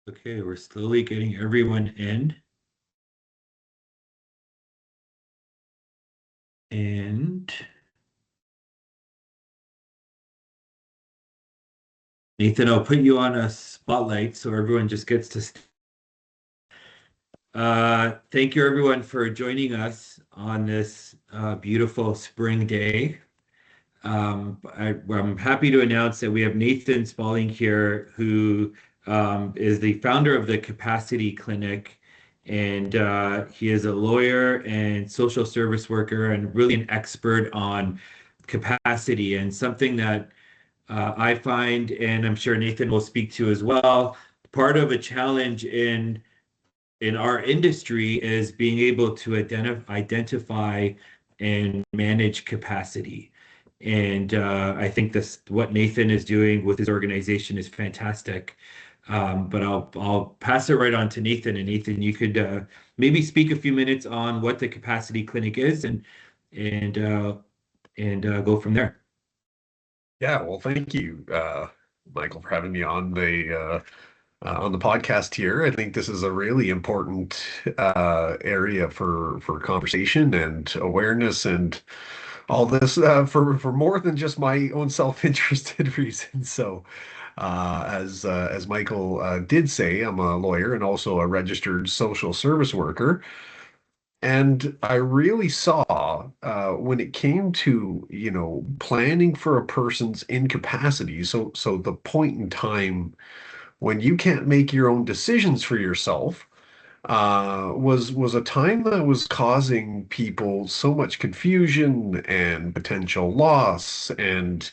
Okay, we're slowly getting everyone in. And Nathan, I'll put you on a spotlight so everyone just gets to. Thank you everyone for joining us on this beautiful spring day. I'm happy to announce that we have Nathan Spaling here, who is the founder of the Capacity Clinic. And he is a lawyer and social service worker and really an expert on capacity, and something that I find, and I'm sure Nathan will speak to as well, part of a challenge in our industry is being able to identify and manage capacity. And I think this what Nathan is doing with his organization is fantastic. But I'll pass it right on to Nathan, and Nathan, you could maybe speak a few minutes on what the Capacity Clinic is, and uh, and go from there. Yeah, well, thank you, Michael, for having me on the podcast here. I think this is a really important area for conversation and awareness and all this for more than just my own self-interested reasons. So, as Michael did say, I'm a lawyer and also a registered social service worker. And I really saw when it came to, planning for a person's incapacity. So the point in time when you can't make your own decisions for yourself was a time that was causing people so much confusion and potential loss and,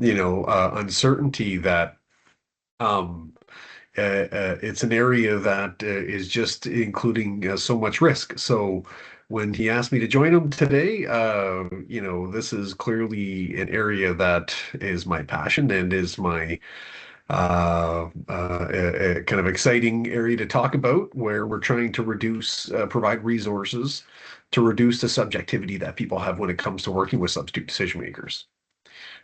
uncertainty that um, it's an area that is just including so much risk. So when he asked me to join him today, this is clearly an area that is my passion and is my a kind of exciting area to talk about, where we're trying to provide resources to reduce the subjectivity that people have when it comes to working with substitute decision makers.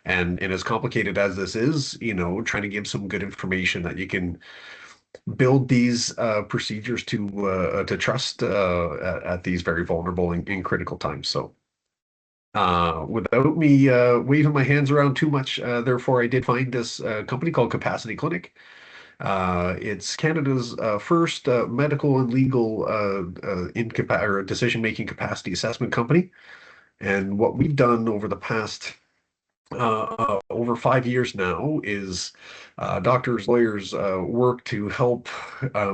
And as complicated as this is, trying to give some good information that you can build these procedures to trust at these very vulnerable and critical times. So, without me waving my hands around too much, therefore, I did find this company called Capacity Clinic. It's Canada's first medical and legal or decision-making capacity assessment company. And what we've done over the past over 5 years now is doctors, lawyers work to help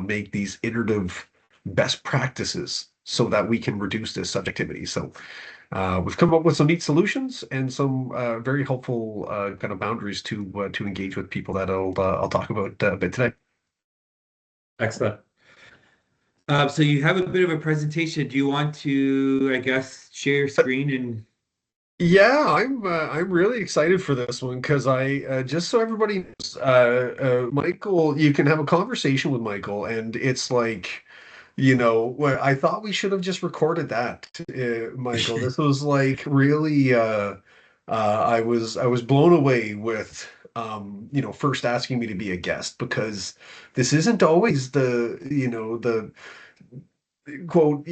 make these iterative best practices so that we can reduce this subjectivity. So we've come up with some neat solutions and some very helpful kind of boundaries to engage with people that I'll talk about a bit today. Excellent. So you have a bit of a presentation. Do you want to, I guess, share your screen and Yeah, I'm really excited for this one because I just so everybody knows, Michael, you can have a conversation with Michael, and it's like, I thought we should have just recorded that, Michael. This was like really, I was blown away with, first asking me to be a guest because this isn't always the quote,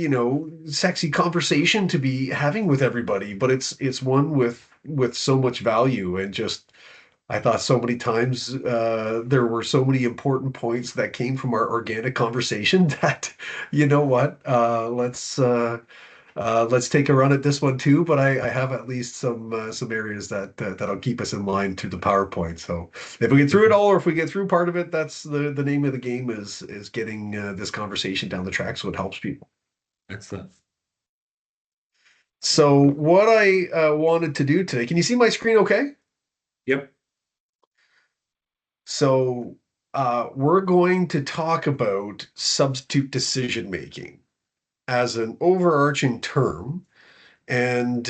sexy conversation to be having with everybody, but it's one with so much value. And just I thought so many times there were so many important points that came from our organic conversation that, you know what, let's take a run at this one too. But I have at least some areas that'll keep us in line through the PowerPoint. So if we get through it all, or if we get through part of it, that's the name of the game is getting this conversation down the track so it helps people. excellent. So what I wanted to do today, can you see my screen okay? Yep. So we're going to talk about substitute decision making as an overarching term. And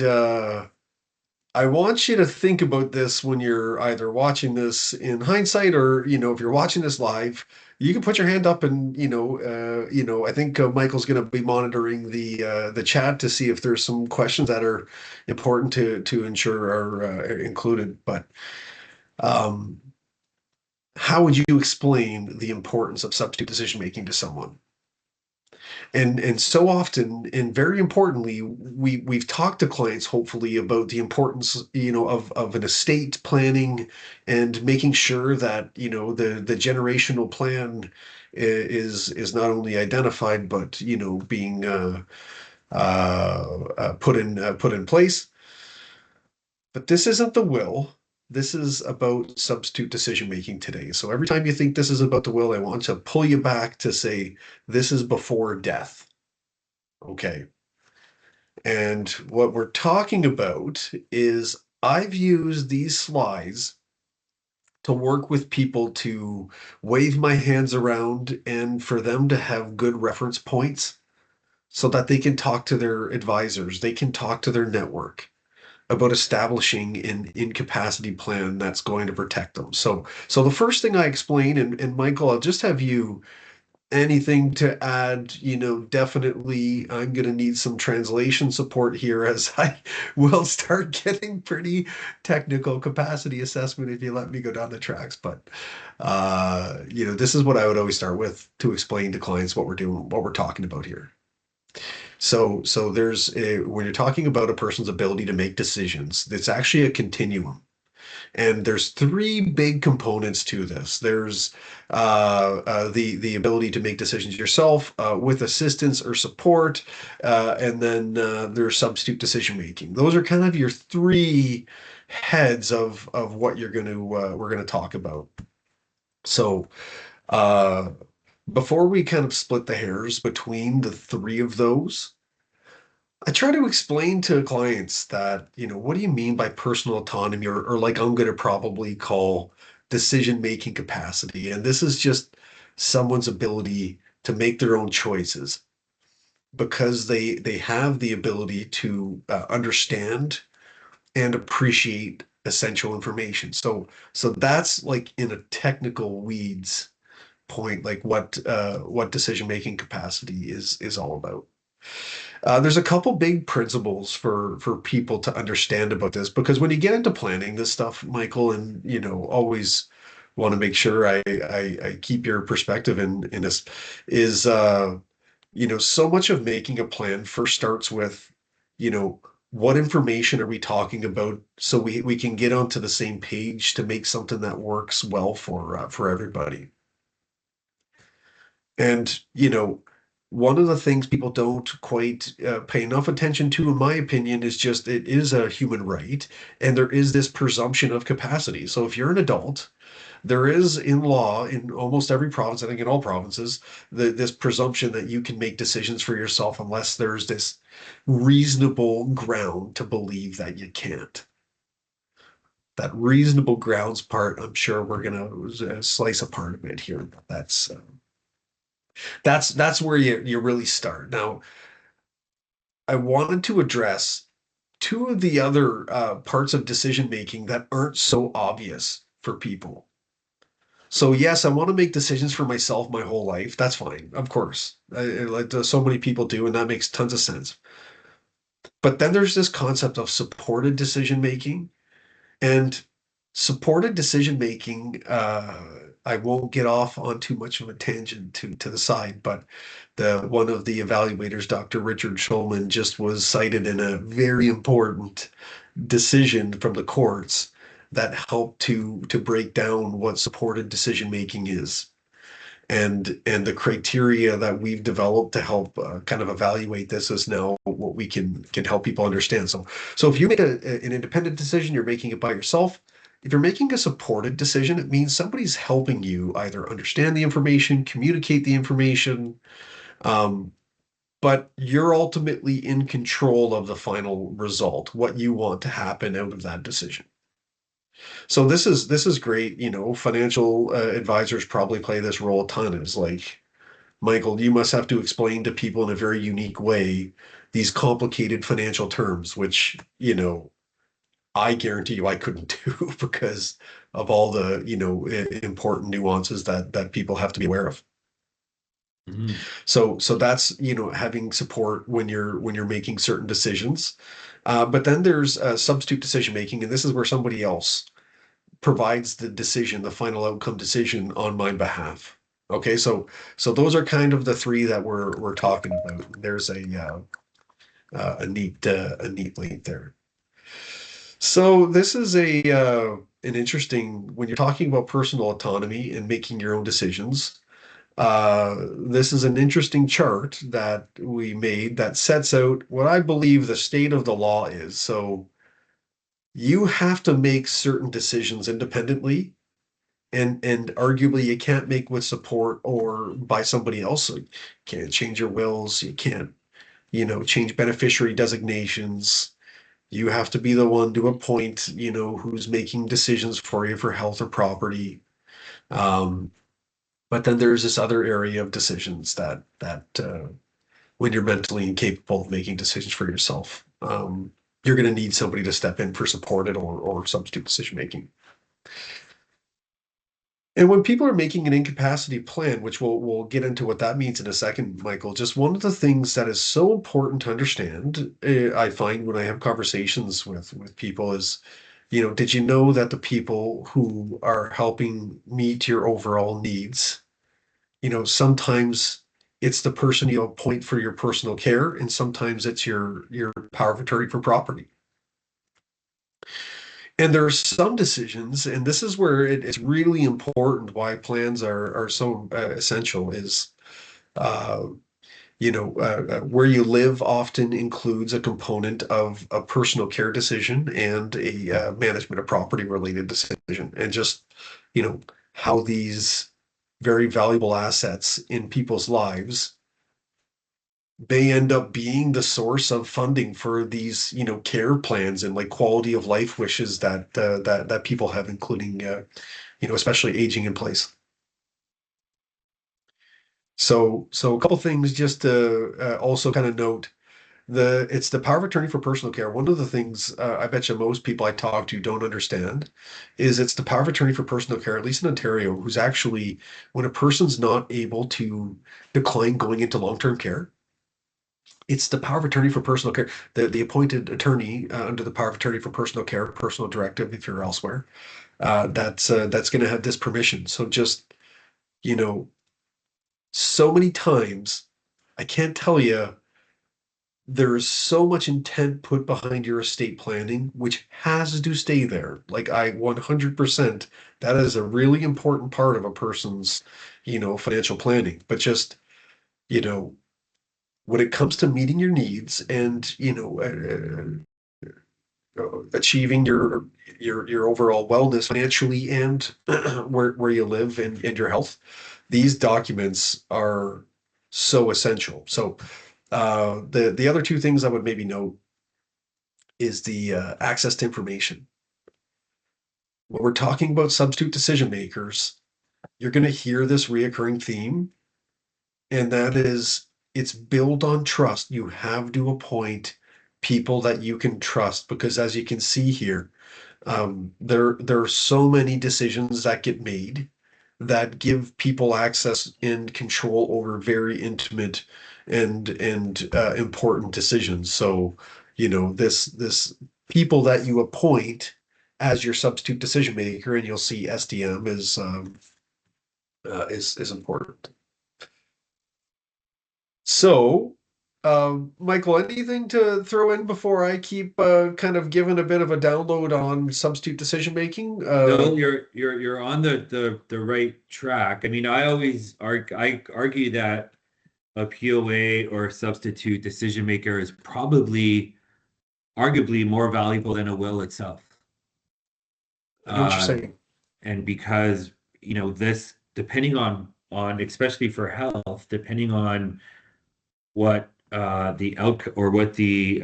I want you to think about this when you're either watching this in hindsight or, if you're watching this live, you can put your hand up and, I think Michael's going to be monitoring the chat to see if there's some questions that are important to ensure are included. But um, how would you explain the importance of substitute decision making to someone? And so often, and very importantly, we've talked to clients hopefully about the importance, of an estate planning and making sure that, the generational plan is not only identified, but, being put in place. But this isn't the will. This is about substitute decision making today. So every time you think this is about the will, I want to pull you back to say this is before death. Okay. And what we're talking about is I've used these slides to work with people to wave my hands around and for them to have good reference points so that they can talk to their advisors, they can talk to their network about establishing an incapacity plan that's going to protect them. So the first thing I explain, and Michael, I'll just have you anything to add, definitely I'm going to need some translation support here as I will start getting pretty technical capacity assessment if you let me go down the tracks. But, this is what I would always start with to explain to clients what we're doing, what we're talking about here. So when you're talking about a person's ability to make decisions, it's actually a continuum. And there's three big components to this. There's the ability to make decisions yourself with assistance or support, and then there's substitute decision making. Those are kind of your three heads of what we're gonna talk about. So uh, before we kind of split the hairs between the three of those, I try to explain to clients that, what do you mean by personal autonomy or like I'm going to probably call decision-making capacity? And this is just someone's ability to make their own choices because they have the ability to understand and appreciate essential information. So that's like in a technical weeds point, like what decision-making capacity is all about. There's a couple big principles for people to understand about this because when you get into planning this stuff, Michael, and always want to make sure I keep your perspective in this is so much of making a plan first starts with you know what information are we talking about so we can get onto the same page to make something that works well for everybody. And, one of the things people don't quite pay enough attention to, in my opinion, is just it is a human right. And there is this presumption of capacity. So if you're an adult, there is in law in almost every province, I think in all provinces, this presumption that you can make decisions for yourself unless there's this reasonable ground to believe that you can't. That reasonable grounds part, I'm sure we're going to slice a part of it here. That's where you really start. Now, I wanted to address two of the other parts of decision making that aren't so obvious for people. So yes, I want to make decisions for myself my whole life. That's fine, of course. Like so many people do, and that makes tons of sense. But then there's this concept of supported decision making, and supported decision making, I won't get off on too much of a tangent to the side, but the one of the evaluators, Dr. Richard Schulman, just was cited in a very important decision from the courts that helped to break down what supported decision making is and the criteria that we've developed to help kind of evaluate this is now what we can help people understand. So if you make an independent decision, you're making it by yourself. If you're making a supported decision, it means somebody's helping you either understand the information, communicate the information, um, but you're ultimately in control of the final result, what you want to happen out of that decision. So this is great. Financial advisors probably play this role a ton. Is like, Michael, you must have to explain to people in a very unique way these complicated financial terms, which, I guarantee you I couldn't do because of all the, important nuances that people have to be aware of. Mhm. So that's, having support when you're making certain decisions. But then there's substitute decision making, and this is where somebody else provides the decision, the final outcome decision on my behalf. Okay, so those are kind of the three that we're talking about. There's a neat link there. So this is a an interesting when you're talking about personal autonomy and making your own decisions. This is an interesting chart that we made that sets out what I believe the state of the law is. So you have to make certain decisions independently, and arguably you can't make with support or by somebody else. So you can't change your wills, you can't, change beneficiary designations. You have to be the one to appoint, who's making decisions for you for health or property. Um, but then there's this other area of decisions that when you're mentally incapable of making decisions for yourself, you're going to need somebody to step in for supported or substitute decision making. And when people are making an incapacity plan, which we'll get into what that means in a second, Michael, just one of the things that is so important to understand, I find when I have conversations with people is, did you know that the people who are helping meet your overall needs, sometimes it's the person you appoint for your personal care, and sometimes it's your power of attorney for property. And there are some decisions, and this is where it's really important why plans are so essential is, uh, where you live often includes a component of a personal care decision and a management of property related decision. And just, you know, how these very valuable assets in people's lives they end up being the source of funding for these, care plans and like quality of life wishes that people have, including, especially aging in place. So a couple things just to also kind of note it's the power of attorney for personal care. One of the things I bet you most people I talk to don't understand is it's the power of attorney for personal care, at least in Ontario, who's actually when a person's not able to decline going into long-term care. It's the power of attorney for personal care. The appointed attorney under the power of attorney for personal care, personal directive, if you're elsewhere, that's going to have this permission. So just you know, so many times, I can't tell you. There is so much intent put behind your estate planning, which has to stay there. Like I 100%, that is a really important part of a person's, financial planning. But just, you know, when it comes to meeting your needs and achieving your overall wellness financially and where you live and your health, these documents are so essential. So the other two things I would maybe note is the access to information. When we're talking about substitute decision makers, you're going to hear this reoccurring theme, and that is it's built on trust. You have to appoint people that you can trust because, as you can see here, there are so many decisions that get made that give people access and control over very intimate and important decisions. So, this people that you appoint as your substitute decision maker, and you'll see SDM is important. So, Michael, anything to throw in before I keep kind of giving a bit of a download on substitute decision making? No, you're on the right track. I mean, I argue that a POA or substitute decision maker is probably arguably more valuable than a will itself. I know what you're Um, saying. and because, this depending on especially for health, depending on what the outcome or what the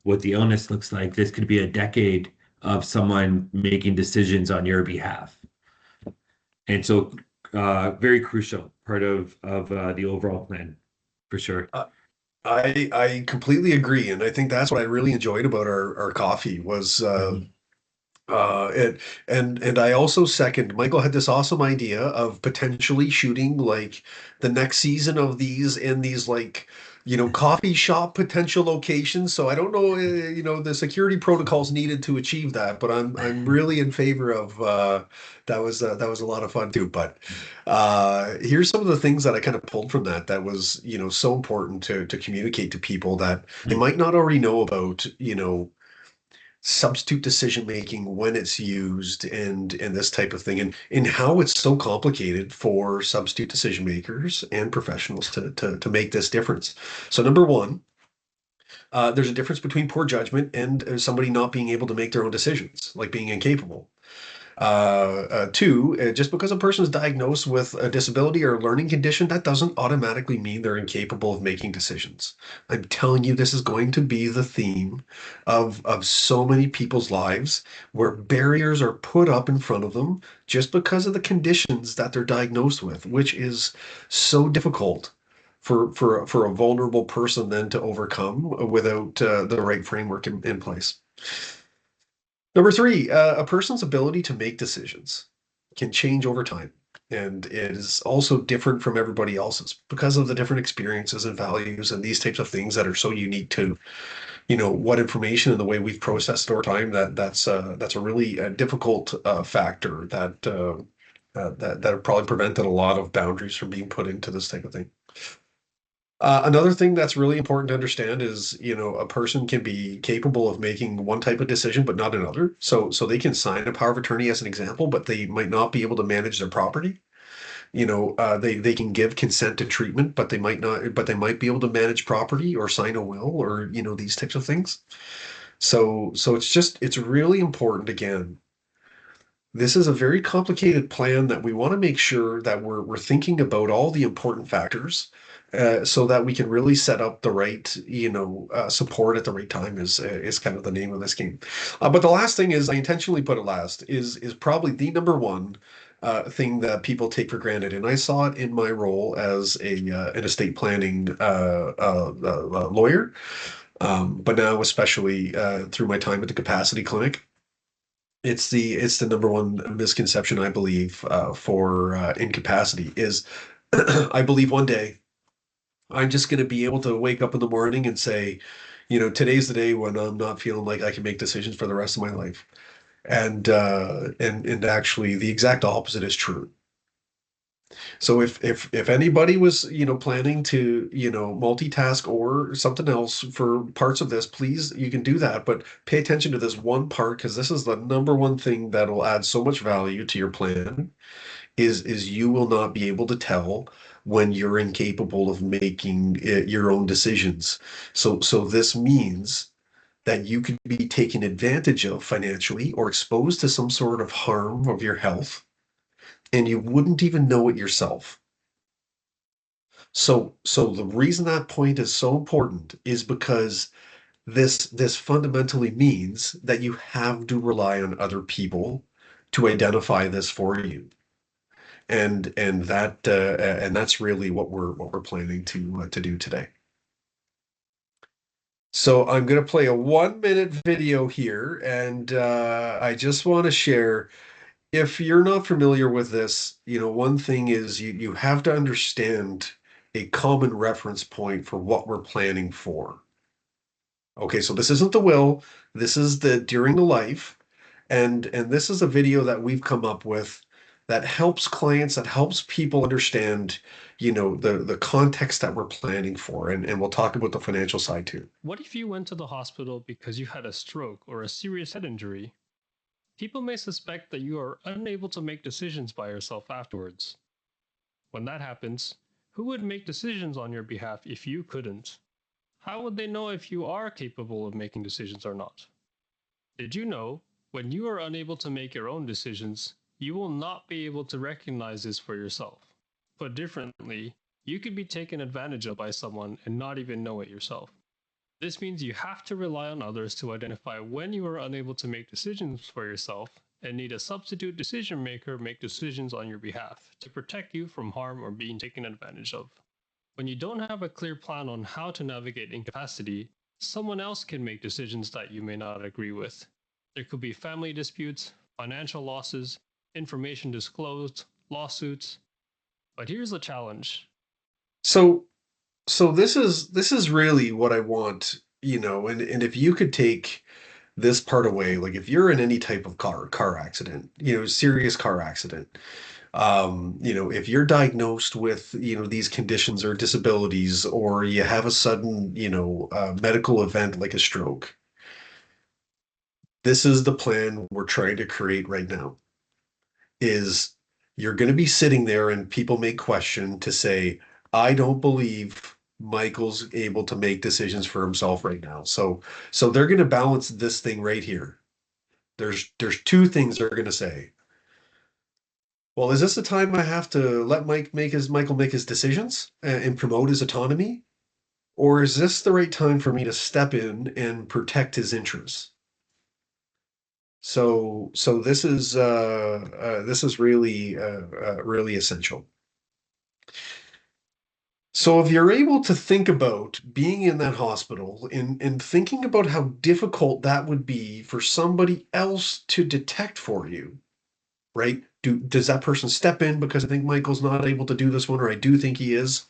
illness looks like, this could be a decade of someone making decisions on your behalf. And so very crucial part of the overall plan for sure. Uh, I completely agree, and I think that's what I really enjoyed about our coffee was Mhm. it and I also second Michael had this awesome idea of potentially shooting like the next season of these in these like coffee shop potential locations. So I don't know, the security protocols needed to achieve that, but I'm really in favor of that was a lot of fun too. But here's some of the things that I kind of pulled from that was, so important to communicate to people that they might not already know about, substitute decision making when it's used and this type of thing and how it's so complicated for substitute decision makers and professionals to make this difference. So number one, there's a difference between poor judgment and somebody not being able to make their own decisions, like being incapable. Two, just because a person is diagnosed with a disability or a learning condition, that doesn't automatically mean they're incapable of making decisions. I'm telling you, this is going to be the theme of so many people's lives where barriers are put up in front of them just because of the conditions that they're diagnosed with, which is so difficult for a vulnerable person then to overcome without the right framework in place. Number three, a person's ability to make decisions can change over time. And it is also different from everybody else's because of the different experiences and values and these types of things that are so unique to, what information and the way we've processed over time that's a really difficult factor that have probably prevented a lot of boundaries from being put into this type of thing. Another thing that's really important to understand is, a person can be capable of making one type of decision, but not another. So they can sign a power of attorney as an example, but they might not be able to manage their property. They can give consent to treatment, but they might not, but they might be able to manage property or sign a will or, these types of things. So it's really important again. This is a very complicated plan that we want to make sure that we're thinking about all the important factors, so that we can really set up the right, support at the right time is kind of the name of this game. But the last thing is, I intentionally put it last, is probably the number one thing that people take for granted, and I saw it in my role as an estate planning lawyer, but now especially through my time at the Capacity Clinic. It's the number one misconception I believe for incapacity is I believe one day I'm just going to be able to wake up in the morning and say, today's the day when I'm not feeling like I can make decisions for the rest of my life. And actually the exact opposite is true. So if anybody was, planning to, multitask or something else for parts of this, please, you can do that, but pay attention to this one part because this is the number one thing that'll add so much value to your plan is you will not be able to tell when you're incapable of making your own decisions. So this means that you could be taken advantage of financially or exposed to some sort of harm of your health, and you wouldn't even know it yourself. So the reason that point is so important is because this fundamentally means that you have to rely on other people to identify this for you. And that's really what we're planning to do today. So I'm going to play a 1 minute video here, and I just want to share. If you're not familiar with this, one thing is you have to understand a common reference point for what we're planning for. Okay, so this isn't the will, this is the during the life, and this is a video that we've come up with that helps clients, that helps people understand, the context that we're planning for, and we'll talk about the financial side too. What if you went to the hospital because you had a stroke or a serious head injury? People may suspect that you are unable to make decisions by yourself afterwards. When that happens, who would make decisions on your behalf if you couldn't? How would they know if you are capable of making decisions or not? Did you know, when you are unable to make your own decisions, you will not be able to recognize this for yourself? Put differently, you could be taken advantage of by someone and not even know it yourself. This means you have to rely on others to identify when you are unable to make decisions for yourself and need a substitute decision maker make decisions on your behalf to protect you from harm or being taken advantage of. When you don't have a clear plan on how to navigate incapacity, someone else can make decisions that you may not agree with. There could be family disputes, financial losses, information disclosed, lawsuits. But here's the challenge. So So this is really what I want, and if you could take this part away, like if you're in any type of car accident, serious car accident, if you're diagnosed with, these conditions or disabilities, or you have a sudden, medical event like a stroke, this is the plan we're trying to create right now. Is you're going to be sitting there and people may question to say, I don't believe Michael's able to make decisions for himself right now. So they're going to balance this thing right here. There's two things they're going to say. Well, is this the time I have to let Michael make his decisions and promote his autonomy? Or is this the right time for me to step in and protect his interests? So this is really really essential. So if you're able to think about being in that hospital and thinking about how difficult that would be for somebody else to detect for you, right? Does that person step in because I think Michael's not able to do this one, or I do think he is?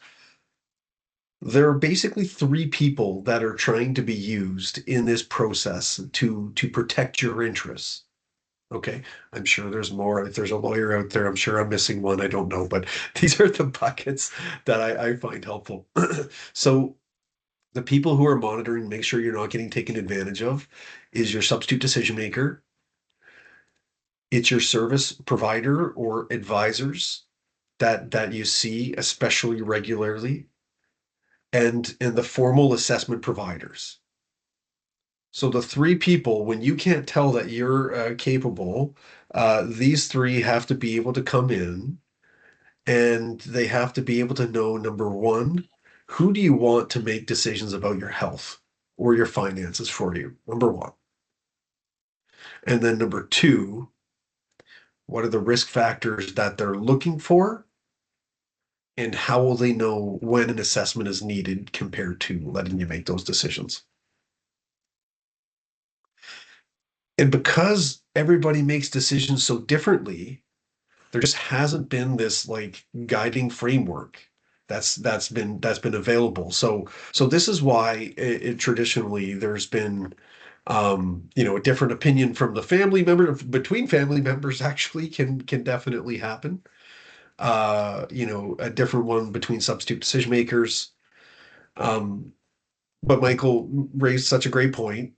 There are basically three people that are trying to be used in this process to protect your interests. Okay. I'm sure there's more. If there's a lawyer out there, I'm sure I'm missing one. I don't know, but these are the buckets that I find helpful. So the people who are monitoring, make sure you're not getting taken advantage of, is your substitute decision maker. It's your service provider or advisors that you see especially regularly, and the formal assessment providers. So the three people, when you can't tell that you're capable, these three have to be able to come in, and they have to be able to know, number one, who do you want to make decisions about your health or your finances for you? Number one. And then number two, what are the risk factors that they're looking for? And how will they know when an assessment is needed compared to letting you make those decisions? And because everybody makes decisions so differently, there just hasn't been this like guiding framework that's been available. So this is why traditionally there's been a different opinion from the family member between family members actually can definitely happen. A different one between substitute decision makers. Um, but Michael raised such a great point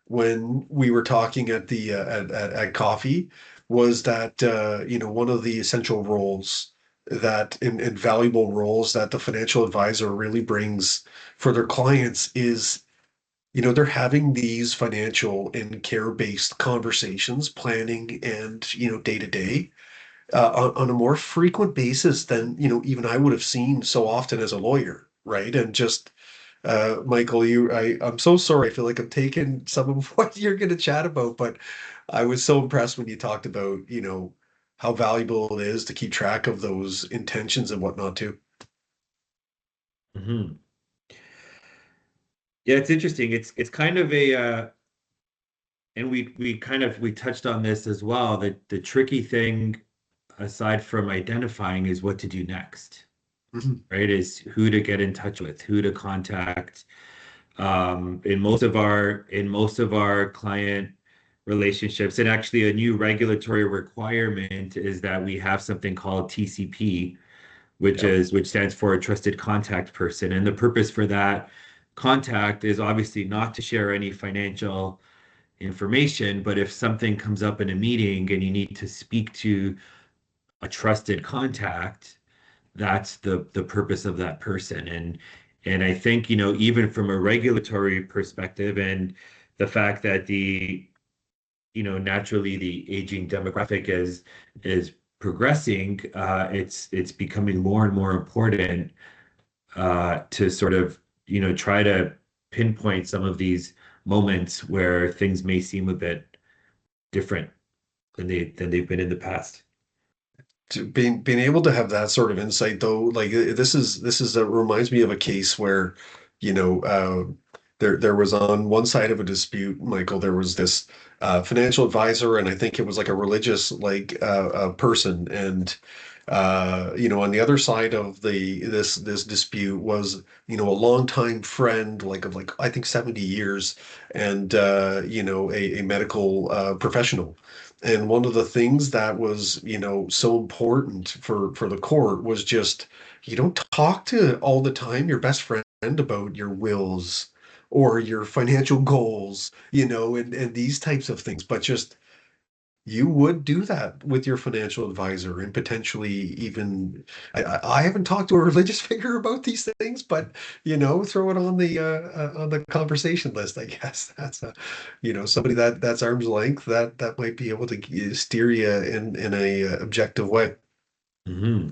when we were talking at the at coffee, was that one of the essential roles that and valuable roles that the financial advisor really brings for their clients is, they're having these financial and care-based conversations, planning and, day to day, on a more frequent basis than, even I would have seen so often as a lawyer, right? And just Michael, I'm so sorry. I feel like I'm taking some of what you're going to chat about, but I was so impressed when you talked about, how valuable it is to keep track of those intentions and whatnot too. Hmm. Yeah, it's interesting. It's kind of a and we touched on this as well. That the tricky thing, aside from identifying, is what to do next, Mhm. right? Is who to get in touch with, who to contact. In most of our client relationships, and actually a new regulatory requirement is that we have something called TCP, Yeah. which stands for a trusted contact person. And the purpose for that contact is obviously not to share any financial information, but if something comes up in a meeting and you need to speak to a trusted contact, that's the purpose of that person. And I think, even from a regulatory perspective, and the fact that naturally the aging demographic is progressing, it's becoming more and more important to sort of, try to pinpoint some of these moments where things may seem a bit different than they've been in the past. To being able to have that sort of insight though, like this is reminds me of a case where, you know, uh, there was on one side of a dispute, Michael, there was this financial advisor, and I think it was like a religious person, and On the other side of this dispute was, a longtime friend, like I think 70 years, and a medical professional. And one of the things that was, so important for the court was just you don't talk to all the time your best friend about your wills or your financial goals, and these types of things, but just you would do that with your financial advisor and potentially even I haven't talked to a religious figure about these things, but throw it on the conversation list. I guess that's a somebody that's arm's length that might be able to steer you in a objective way. Hmm.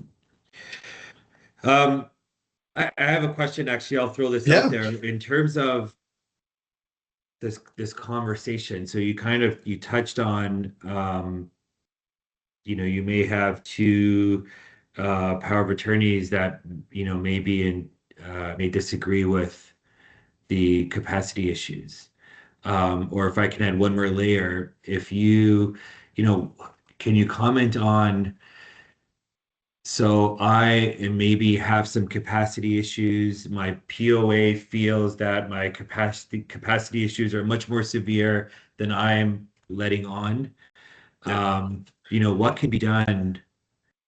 Um, I have a question, actually. I'll throw this out Yeah, there in terms of this conversation. So you touched on you may have two power of attorneys that may disagree with the capacity issues. Or if I can add one more layer, if you know, can you comment on, so maybe have some capacity issues. My POA feels that my capacity issues are much more severe than I'm letting on. yeah. What can be done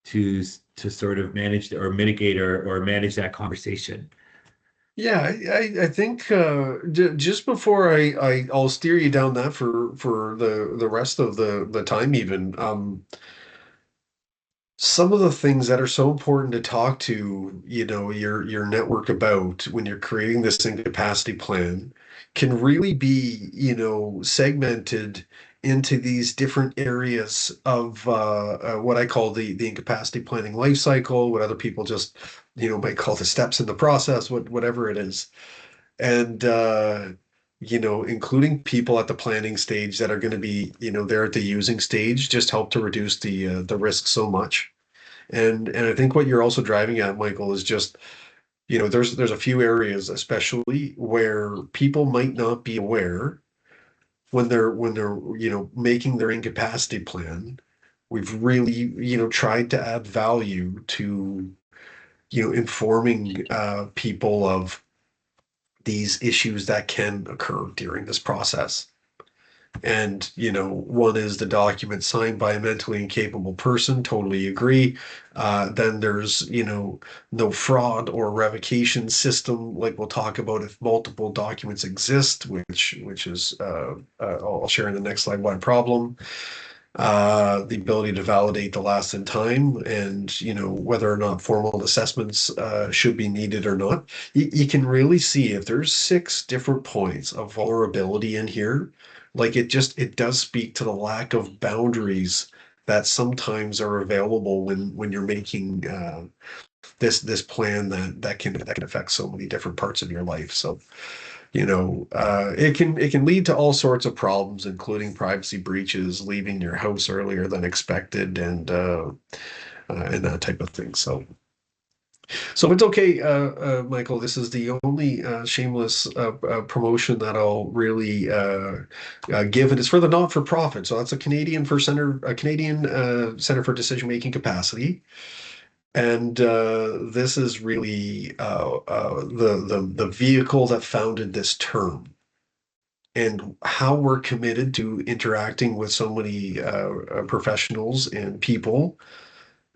to sort of manage or mitigate or manage that conversation? Yeah, I think just before I'll steer you down that for the rest of the time even. Some of the things that are so important to talk to, your network about when you're creating this incapacity plan can really be, segmented into these different areas of what I call the incapacity planning life cycle, what other people just, might call the steps in the process, whatever it is. And including people at the planning stage that are going to be, there at the using stage, just help to reduce the risk so much. And I think what you're also driving at, Michael, is just, there's a few areas especially where people might not be aware when they're making their incapacity plan. We've really, tried to add value to, informing people of these issues that can occur during this process. And, one is the document signed by a mentally incapable person, totally agree. Then there's, no fraud or revocation system, like we'll talk about if multiple documents exist, which is, I'll share in the next slide why problem. The ability to validate the last in time and, whether or not formal assessments should be needed or not. You can really see if there's 6 different points of vulnerability in here, like it does speak to the lack of boundaries that sometimes are available when you're making this plan that can affect so many different parts of your life. So it can lead to all sorts of problems, including privacy breaches, leaving your house earlier than expected, and that type of thing. So it's okay, Michael. This is the only shameless promotion that I'll really give, and it's for the not-for-profit. So that's a Canadian Center for Decision Making Capacity. And this is really the vehicle that founded this term and how we're committed to interacting with so many professionals and people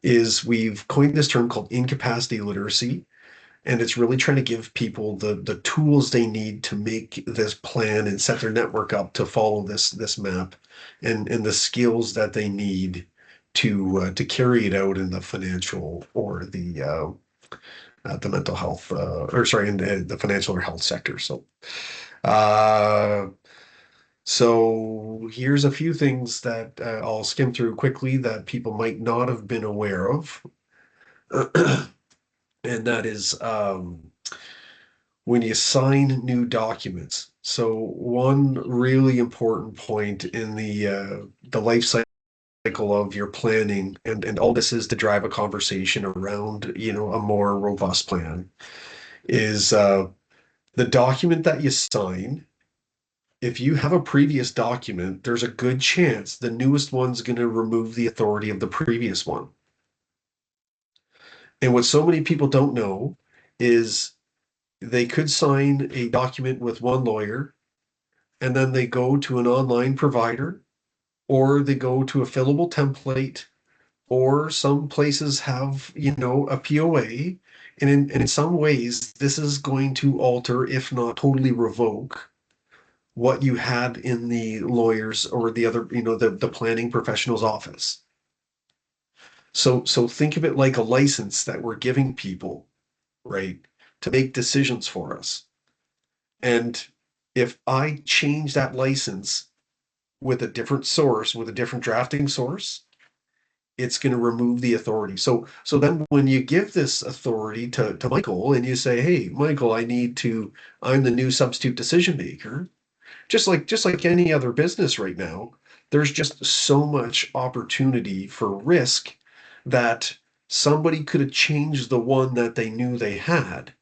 is we've coined this term called incapacity literacy. And it's really trying to give people the tools they need to make this plan and set their network up to follow this map and the skills that they need to carry it out in the financial or the mental health or sorry, in the financial or health sector. Uh, so here's a few things that I'll skim through quickly that people might not have been aware of. And that is when you sign new documents. So one really important point in the life cycle of your planning, and all this is to drive a conversation around, a more robust plan, is the document that you sign. If you have a previous document, there's a good chance the newest one's going to remove the authority of the previous one. And what so many people don't know is they could sign a document with one lawyer and then they go to an online provider or they go to a fillable template, or some places have, a POA. And in some ways, this is going to alter, if not totally revoke, what you had in the lawyer's or the other, the planning professional's office. So think of it like a license that we're giving people, right, to make decisions for us. And if I change that license with a different source, with a different drafting source, it's going to remove the authority. So then when you give this authority to Michael and you say, hey, Michael, I'm the new substitute decision maker, just like any other business right now, there's just so much opportunity for risk that somebody could have changed the one that they knew they had.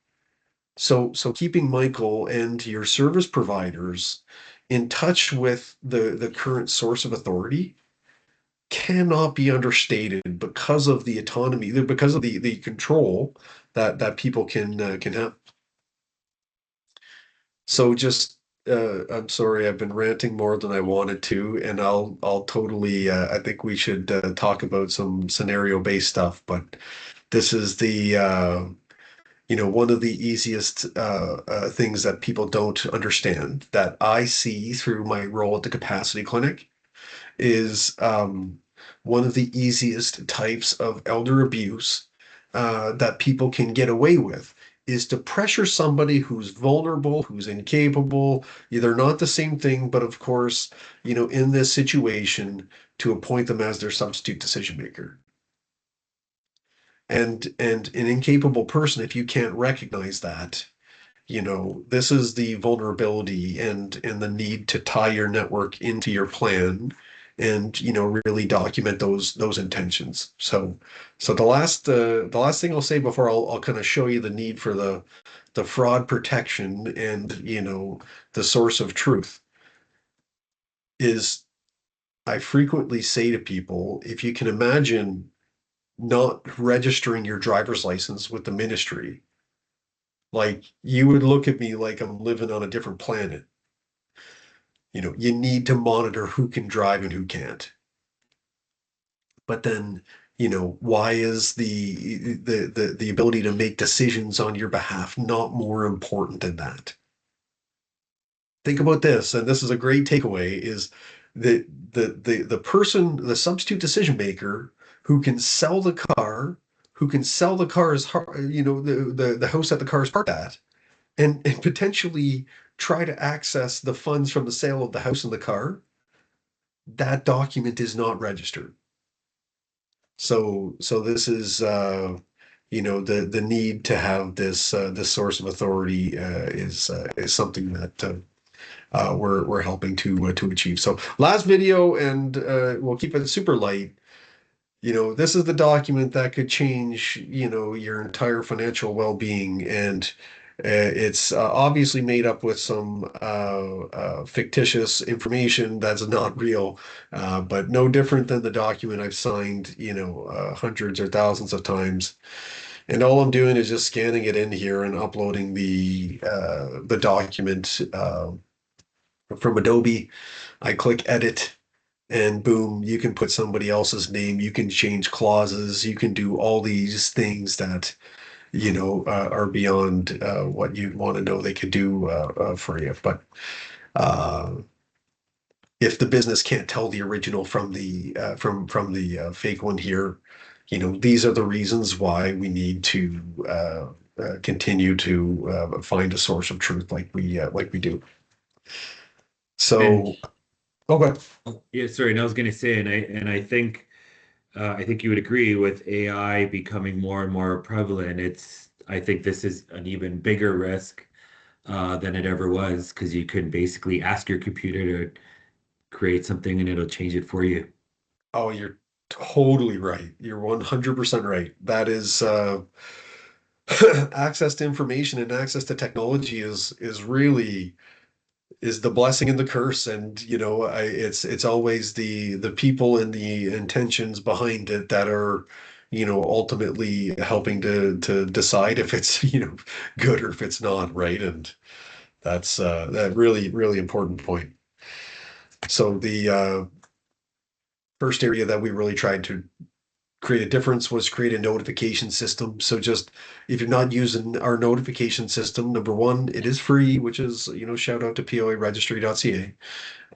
So keeping Michael and your service providers in touch with the current source of authority cannot be understated because of the autonomy, because of the control that people can have. So just I'm sorry, I've been ranting more than I wanted to, and I'll totally I think we should talk about some scenario-based stuff, but this is the one of the easiest things that people don't understand that I see through my role at the capacity clinic is one of the easiest types of elder abuse that people can get away with is to pressure somebody who's vulnerable, who's incapable. They're not the same thing, but of course, in this situation, to appoint them as their substitute decision maker. And an incapable person, if you can't recognize that, this is the vulnerability and the need to tie your network into your plan and really document those intentions. So the last thing I'll say before I'll kind of show you the need for the fraud protection and the source of truth is I frequently say to people, if you can imagine not registering your driver's license with the ministry, like you would look at me like I'm living on a different planet. You need to monitor who can drive and who can't. But then, why is the ability to make decisions on your behalf not more important than that? Think about this, and this is a great takeaway, is the person, the substitute decision maker who can sell the car, who can sell the car's, the house that the car is parked at, and potentially try to access the funds from the sale of the house and the car, that document is not registered. So this is the need to have this source of authority is something that we're helping to achieve. So last video, and we'll keep it super light. This is the document that could change, your entire financial well-being. And it's obviously made up with some fictitious information that's not real, but no different than the document I've signed, hundreds or thousands of times. And all I'm doing is just scanning it in here and uploading the document from Adobe. I click edit. And boom, you can put somebody else's name, you can change clauses, you can do all these things that, are beyond what you'd want to know they could do for you. But if the business can't tell the original from the fake one here, these are the reasons why we need to continue to find a source of truth like we do. So, okay. Yeah, sorry, and I was going to say, I think you would agree with AI becoming more and more prevalent. I think this is an even bigger risk than it ever was because you can basically ask your computer to create something and it'll change it for you. Oh, you're totally right. You're 100% right. That is access to information and access to technology is really is the blessing and the curse. And it's always the people and the intentions behind it that are ultimately helping to decide if it's, good or if it's not, right? And that's that really, really important point. So the first area that we really tried to create a difference was create a notification system. So just if you're not using our notification system, number one, it is free, which is, shout out to poaRegistry.ca.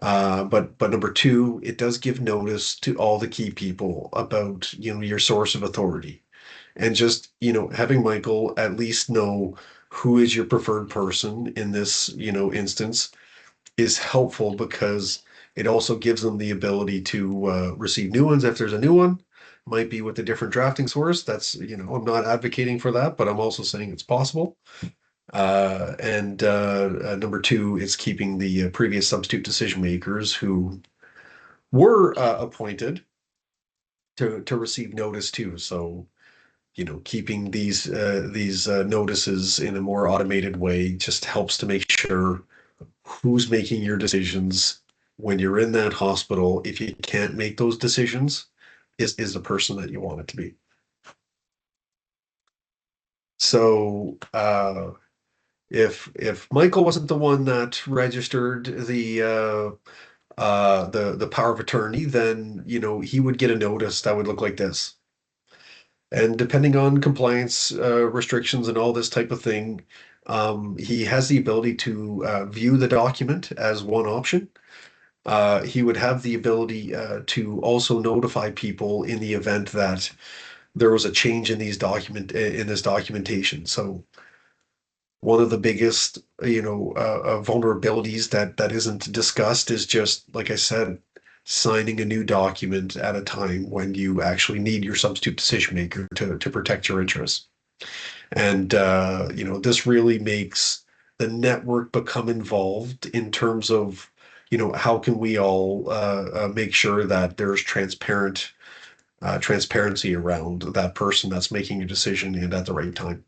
But number two, it does give notice to all the key people about, your source of authority. And just, having Michael at least know who is your preferred person in this, instance is helpful because it also gives them the ability to receive new ones if there's a new one. Might be with a different drafting source. That's, I'm not advocating for that, but I'm also saying it's possible. And number two, it's keeping the previous substitute decision makers who were appointed to receive notice too. So, keeping these notices in a more automated way just helps to make sure who's making your decisions when you're in that hospital. If you can't make those decisions, is the person that you want it to be. So if Michael wasn't the one that registered the power of attorney, then he would get a notice that would look like this. And depending on compliance restrictions and all this type of thing, he has the ability to view the document as one option. He would have the ability to also notify people in the event that there was a change in this documentation. So one of the biggest, vulnerabilities that isn't discussed is just, like I said, signing a new document at a time when you actually need your substitute decision maker to protect your interests. And this really makes the network become involved in terms of, how can we all make sure that there's transparency around that person that's making a decision and at the right time.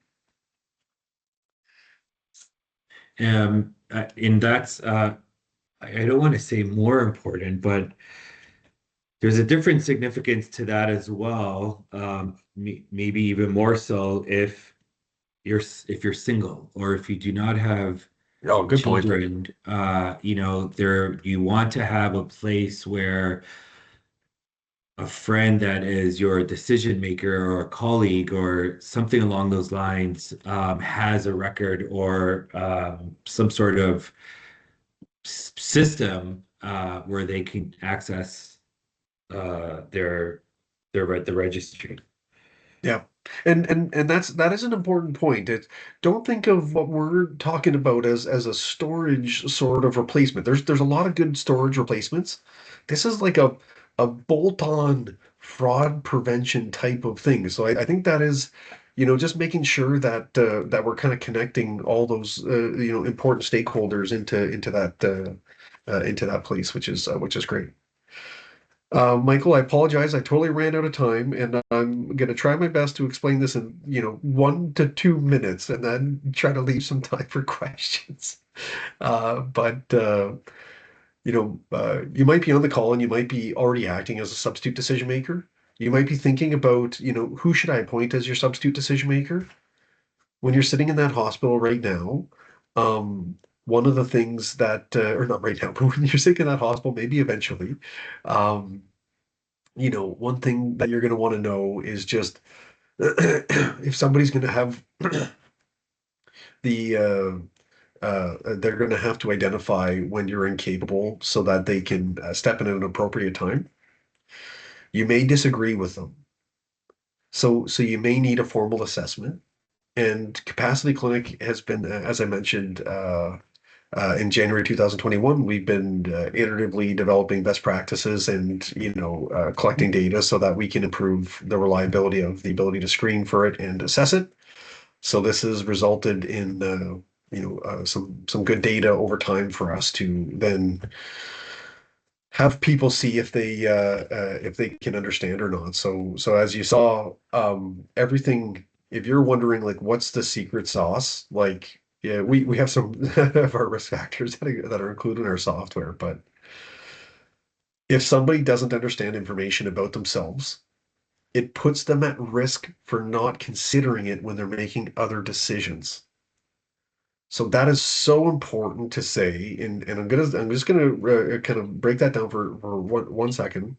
And that's I don't want to say more important, but there's a different significance to that as well. Maybe even more so if you're single or if you do not have Oh, good point. children. There you want to have a place where a friend that is your decision maker or a colleague or something along those lines has a record or some sort of system where they can access the registry. Yeah. And that is an important point. Don't think of what we're talking about as a storage sort of replacement. There's a lot of good storage replacements. This is like a bolt-on fraud prevention type of thing. So I think that is, just making sure that we're kind of connecting all those important stakeholders into that place, which is great. Michael, I apologize. I totally ran out of time, and I'm going to try my best to explain this in, 1 to 2 minutes, and then try to leave some time for questions. But you might be on the call, and you might be already acting as a substitute decision maker. You might be thinking about, who should I appoint as your substitute decision maker? When you're sitting in that hospital right now, one of the things that, or not right now, but when you're sitting in that hospital, maybe eventually, um, one thing that you're going to want to know is just if somebody's going to have the they're going to have to identify when you're incapable so that they can step in at an appropriate time. You may disagree with them, so you may need a formal assessment. And Capacity Clinic has been, as I mentioned, in January 2021, we've been iteratively developing best practices and collecting data so that we can improve the reliability of the ability to screen for it and assess it. So this has resulted in some good data over time for us to then have people see if they can understand or not. So as you saw, everything. If you're wondering like what's the secret sauce, like yeah, we have some of our risk factors that are included in our software, but if somebody doesn't understand information about themselves, it puts them at risk for not considering it when they're making other decisions. So that is so important to say, and I'm just gonna kind of break that down for one second.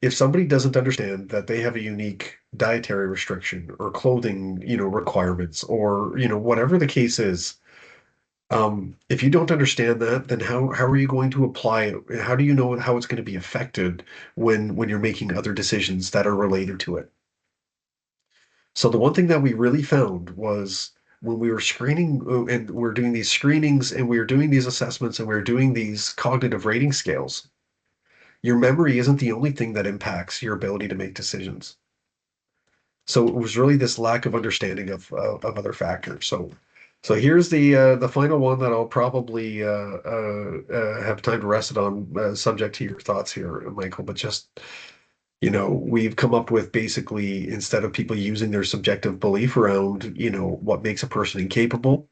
If somebody doesn't understand that they have a unique dietary restriction or clothing, requirements, or whatever the case is, if you don't understand that, then how are you going to apply it? How do you know how it's going to be affected when you're making other decisions that are related to it? So the one thing that we really found was when we were screening and we're doing these screenings and we were doing these assessments and we were doing these cognitive rating scales, your memory isn't the only thing that impacts your ability to make decisions. So it was really this lack of understanding of other factors. So here's the final one that I'll probably have time to rest it on, subject to your thoughts here, Michael. But just we've come up with basically, instead of people using their subjective belief around what makes a person incapable,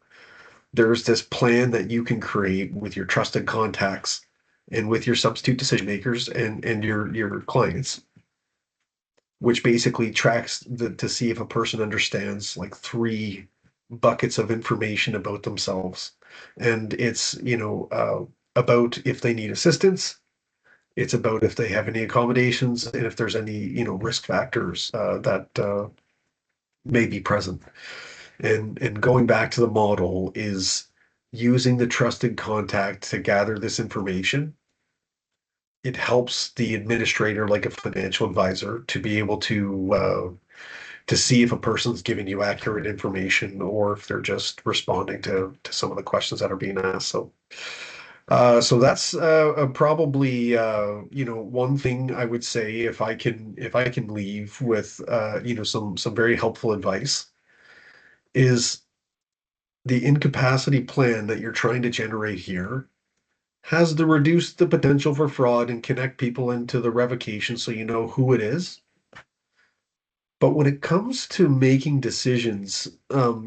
there's this plan that you can create with your trusted contacts and with your substitute decision makers and your clients, which basically tracks to see if a person understands like three buckets of information about themselves. And it's, about if they need assistance, it's about if they have any accommodations, and if there's any, risk factors that may be present. And going back to the model is using the trusted contact to gather this information. It helps the administrator, like a financial advisor, to be able to see if a person's giving you accurate information or if they're just responding to some of the questions that are being asked. So that's probably one thing I would say, if I can leave with some very helpful advice, is the incapacity plan that you're trying to generate here has to reduce the potential for fraud and connect people into the revocation so you know who it is. But when it comes to making decisions, uh,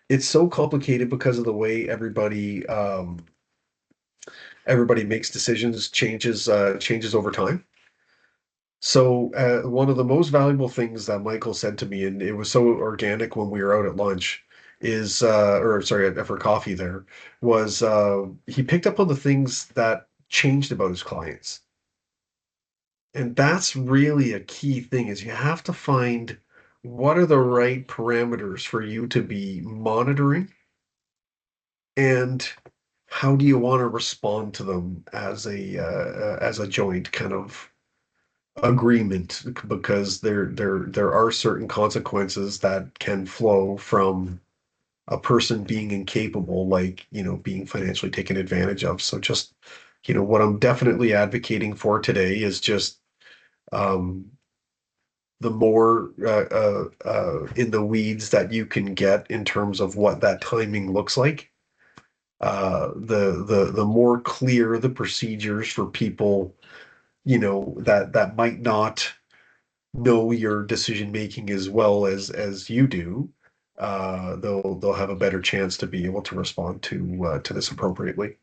it's so complicated because of the way everybody makes decisions, changes over time. So one of the most valuable things that Michael said to me, and it was so organic when we were out at lunch, is or sorry, for coffee there, was he picked up on the things that changed about his clients. And that's really a key thing, is you have to find what are the right parameters for you to be monitoring, and how do you want to respond to them as a joint kind of agreement, because there are certain consequences that can flow from a person being incapable, like being financially taken advantage of. So just what I'm definitely advocating for today is just um the more in the weeds that you can get in terms of what that timing looks like, the more clear the procedures for people that might not know your decision making as well as you do, they'll have a better chance to be able to respond to this appropriately.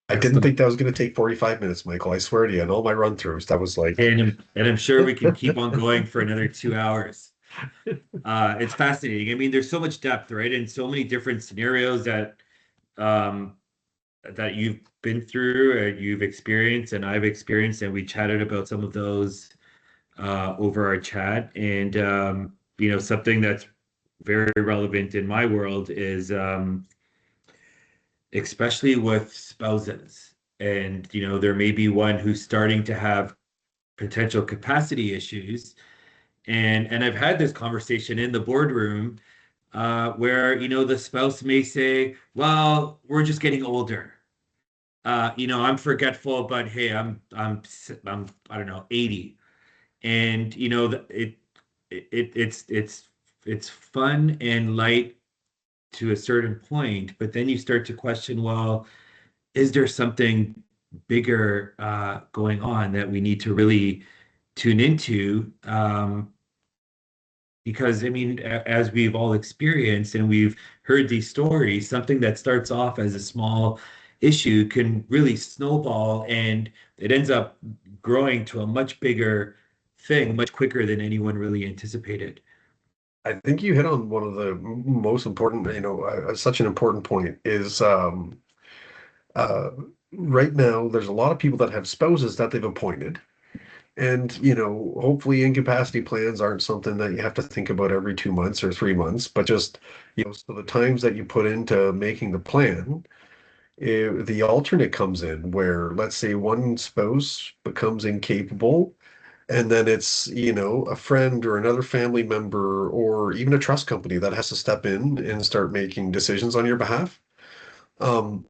I didn't think that was going to take 45 minutes, Michael. I swear to you, and all my run throughs, that was like, And I'm sure we can keep on going for another 2 hours. It's fascinating. I mean, there's so much depth, right? And so many different scenarios um, that you've been through, you've experienced, and I've experienced, and we chatted about some of those over our chat. And something that's very relevant in my world is especially with spouses. And there may be one who's starting to have potential capacity issues. And I've had this conversation in the boardroom where the spouse may say, "Well, we're just getting older. I'm forgetful, but hey, I'm I don't know, 80." And it's fun and light to a certain point, but then you start to question, well, is there something bigger going on that we need to really tune into? Because I mean, as we've all experienced and we've heard these stories, something that starts off as a small issue can really snowball, and it ends up growing to a much bigger thing much quicker than anyone really anticipated. I think you hit on one of the most important, such an important point is uh, right now there's a lot of people that have spouses that they've appointed. And, hopefully incapacity plans aren't something that you have to think about every 2 months or 3 months, but just, so the times that you put into making the plan, the alternate comes in where, let's say, one spouse becomes incapable, and then it's, a friend or another family member or even a trust company that has to step in and start making decisions on your behalf. Um,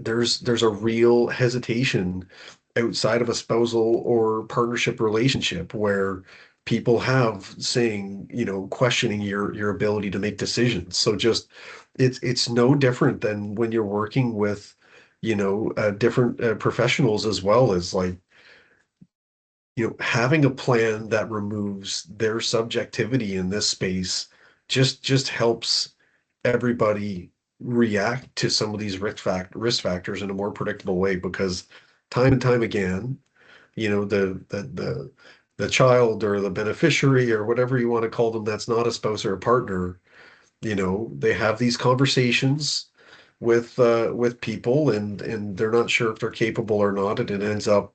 there's a real hesitation outside of a spousal or partnership relationship where people have saying, questioning your ability to make decisions. So just it's no different than when you're working with, different professionals as well as like, having a plan that removes their subjectivity in this space just helps everybody react to some of these risk factors in a more predictable way because time and time again, the child or the beneficiary or whatever you want to call them that's not a spouse or a partner, they have these conversations with people and they're not sure if they're capable or not, and it ends up,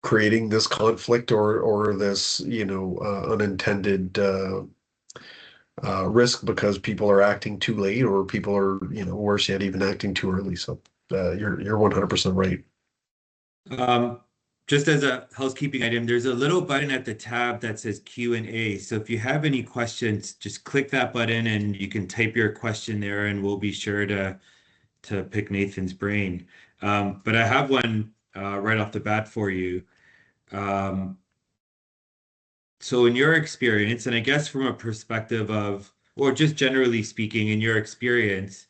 creating this conflict or this, unintended risk because people are acting too late or people are, worse yet, even acting too early. So you're 100% right. Um, just as a housekeeping item, there's a little button at the tab that says Q&A. So if you have any questions, just click that button and you can type your question there, and we'll be sure to pick Nathan's brain. But I have one right off the bat for you. Um, so in your experience, and I guess from a perspective of, or just generally speaking, in your experience,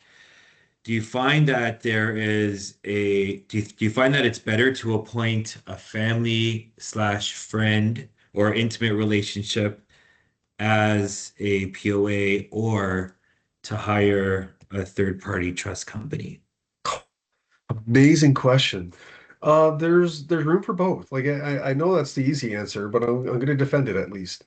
do you find that do you find that it's better to appoint a family slash friend or intimate relationship as a POA, or to hire a third party trust company? Amazing question. There's room for both. Like I know that's the easy answer, but I'm going to defend it at least.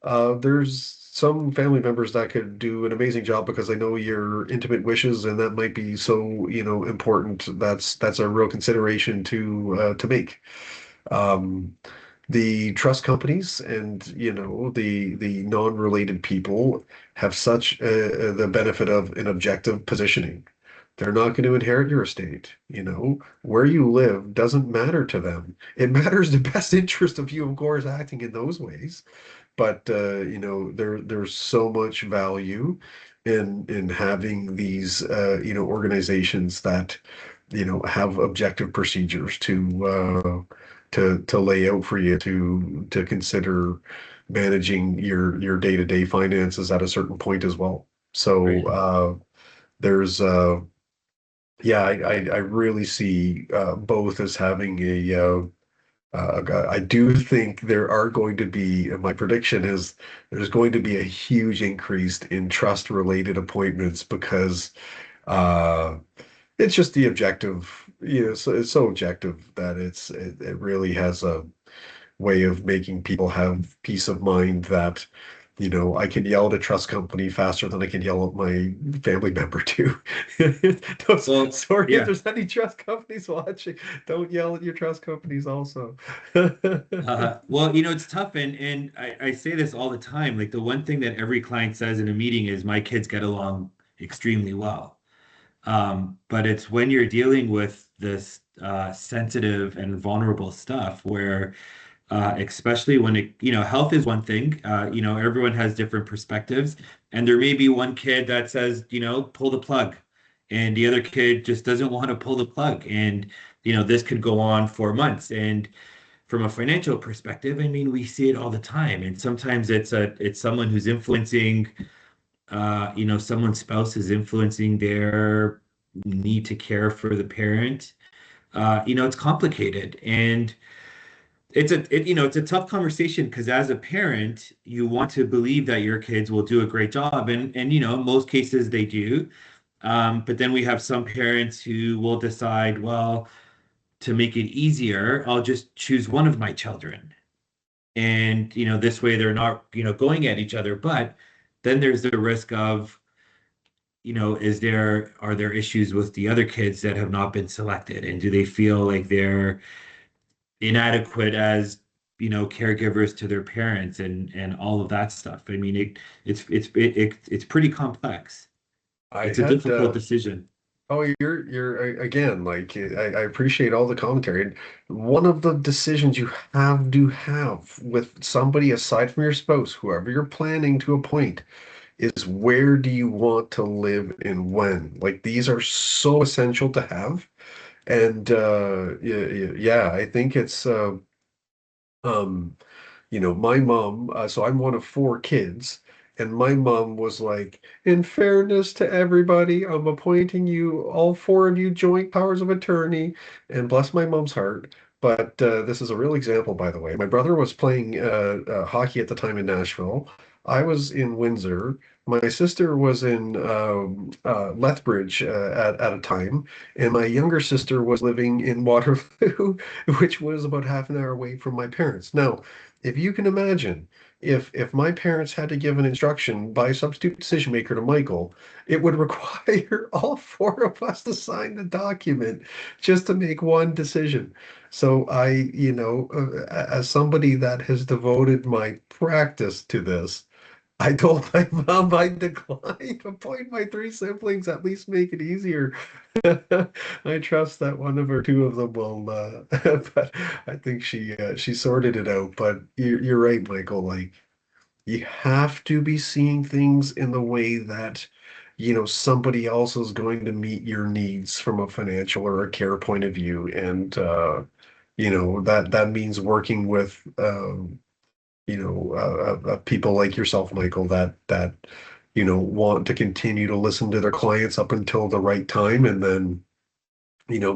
There's some family members that could do an amazing job because they know your intimate wishes, and that might be so, important. That's a real consideration to make. Um, the trust companies and the non-related people have such the benefit of an objective positioning. They're not going to inherit your estate. Where you live doesn't matter to them. It matters the best interest of you, of course, acting in those ways. But there's so much value in having these organizations that have objective procedures to lay out for you to consider managing your day-to-day finances at a certain point as well. So Right. there's yeah, I really see both as having I do think there are going to be, and my prediction is there's going to be a huge increase in trust related appointments because uh, it's just the objective, so it's so objective that it really has a way of making people have peace of mind that, I can yell at a trust company faster than I can yell at my family member too. Well, Sorry if yeah. there's any trust companies watching. Don't yell at your trust companies also. Well, it's tough, and I say this all the time. Like, the one thing that every client says in a meeting is my kids get along extremely well. But it's when you're dealing with this sensitive and vulnerable stuff where, especially when health is one thing, everyone has different perspectives, and there may be one kid that says, pull the plug, and the other kid just doesn't want to pull the plug, and this could go on for months. And from a financial perspective, I mean, we see it all the time, and sometimes it's someone who's influencing, someone's spouse is influencing their need to care for the parent. It's complicated, and it's a tough conversation because as a parent, you want to believe that your kids will do a great job, and in most cases they do. But then we have some parents who will decide, well, to make it easier, I'll just choose one of my children. And, this way they're not, going at each other. But then there's the risk of, are there issues with the other kids that have not been selected? And do they feel like they're inadequate as, caregivers to their parents and all of that stuff? I mean, it's pretty complex. I It's a had difficult decision. Oh, you're again, like I appreciate all the commentary. And one of the decisions you have to have with somebody aside from your spouse, whoever you're planning to appoint, is where do you want to live and when? Like these are so essential to have. And yeah, I think it's um my mom, so I'm one of four kids, and my mom was like, in fairness to everybody, I'm appointing you, all four of you, joint powers of attorney, and bless my mom's heart. But this is a real example, by the way. My brother was playing hockey at the time in Nashville. I was in Windsor. My sister was in Lethbridge at a time, and my younger sister was living in Waterloo, which was about half an hour away from my parents. Now, if you can imagine, if my parents had to give an instruction by substitute decision maker to Michael, it would require all four of us to sign the document just to make one decision. So as somebody that has devoted my practice to this, I told my mom I declined to appoint my three siblings, at least make it easier. I trust that one of or two of them will, but I think she sorted it out. But you're right, Michael. Like you have to be seeing things in the way that, somebody else is going to meet your needs from a financial or a care point of view, and that means working with people like yourself, Michael, that want to continue to listen to their clients up until the right time, and then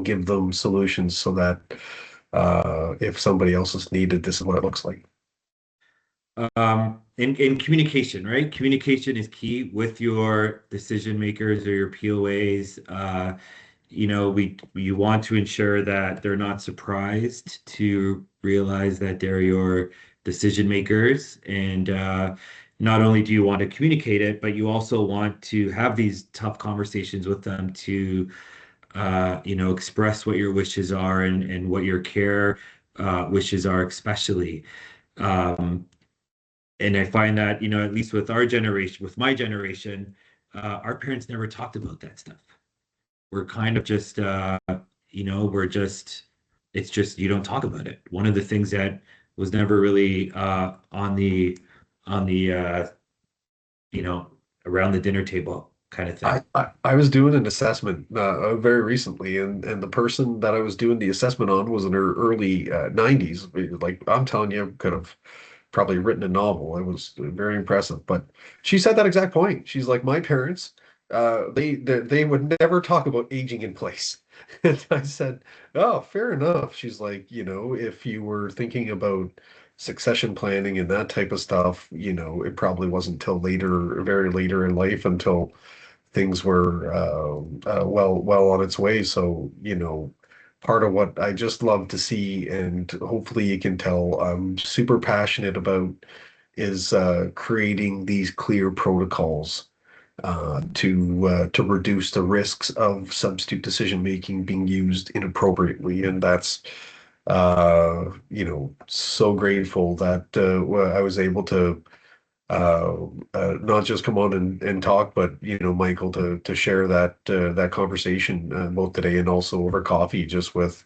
give them solutions so that if somebody else is needed, this is what it looks like. In communication, right? Communication is key with your decision makers or your POAs. You want to ensure that they're not surprised to realize that they're your decision makers. And not only do you want to communicate it, but you also want to have these tough conversations with them to, express what your wishes are and what your care wishes are, especially. Um, and I find that, at least with our generation, with my generation, our parents never talked about that stuff. We're kind of just, we're just, it's just, you don't talk about it. One of the things that was never really on the, you know, around the dinner table kind of I, thing. I was doing an assessment very recently, and the person that I was doing the assessment on was in her early 90s. Like I'm telling you, could have probably written a novel. It was very impressive. But she said that exact point. She's like, my parents, they would never talk about aging in place. And I said, oh, fair enough. She's like, if you were thinking about succession planning and that type of stuff, it probably wasn't till later, very later in life until things were well on its way. So, part of what I just love to see, and hopefully you can tell I'm super passionate about, is creating these clear protocols to reduce the risks of substitute decision making being used inappropriately. And that's so grateful that I was able to not just come on and talk, but Michael, to share that conversation both today and also over coffee, just with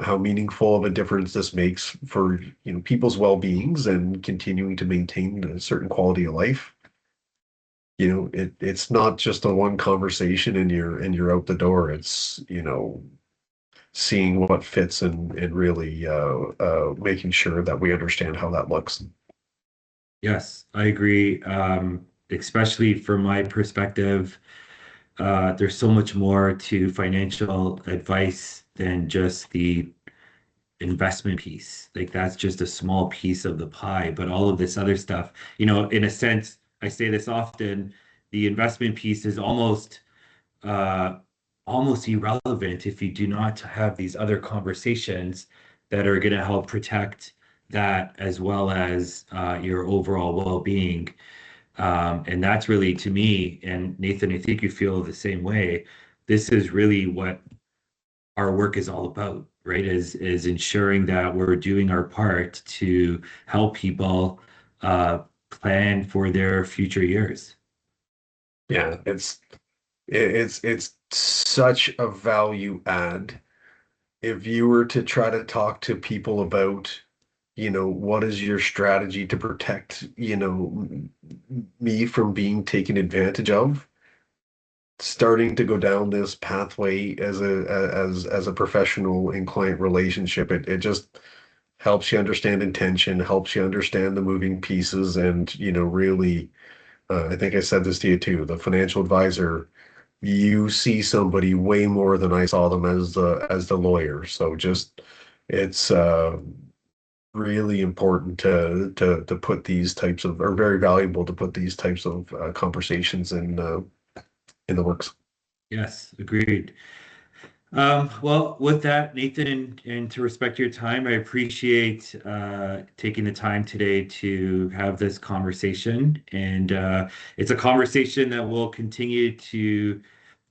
how meaningful of a difference this makes for people's well-beings and continuing to maintain a certain quality of life. It's not just a one conversation and you're out the door. It's seeing what fits and really making sure that we understand how that looks. Yes, I agree. Especially from my perspective, there's so much more to financial advice than just the investment piece. Like that's just a small piece of the pie, but all of this other stuff, in a sense, I say this often, the investment piece is almost almost irrelevant if you do not have these other conversations that are going to help protect that as well as your overall well-being. And that's really, to me, and Nathan, I think you feel the same way. This is really what our work is all about, right? Is ensuring that we're doing our part to help people uh, plan for their future years. Yeah, it's such a value add. If you were to try to talk to people about, what is your strategy to protect, me from being taken advantage of, starting to go down this pathway as a professional and client relationship, it just helps you understand intention, helps you understand the moving pieces, and really, I think I said this to you too, the financial advisor, you see somebody way more than I saw them as the lawyer. So just it's really important to put these types of, or very valuable to put these types of conversations in the works. Yes, agreed. Well, with that, Nathan, and to respect your time, I appreciate taking the time today to have this conversation. And it's a conversation that we'll continue to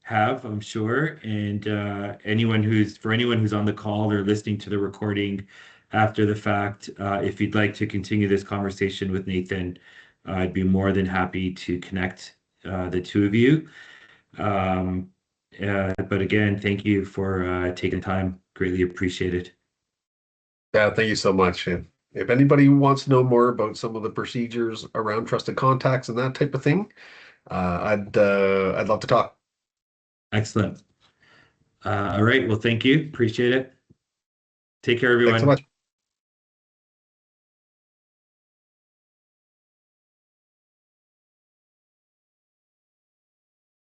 have, I'm sure. And for anyone who's on the call or listening to the recording after the fact, if you'd like to continue this conversation with Nathan, I'd be more than happy to connect the two of you. Um, but again, thank you for taking time. Greatly appreciated. Yeah, thank you so much. If anybody wants to know more about some of the procedures around trusted contacts and that type of thing, I'd love to talk. Excellent. All right. Well, thank you. Appreciate it. Take care, Thanks so everyone. much.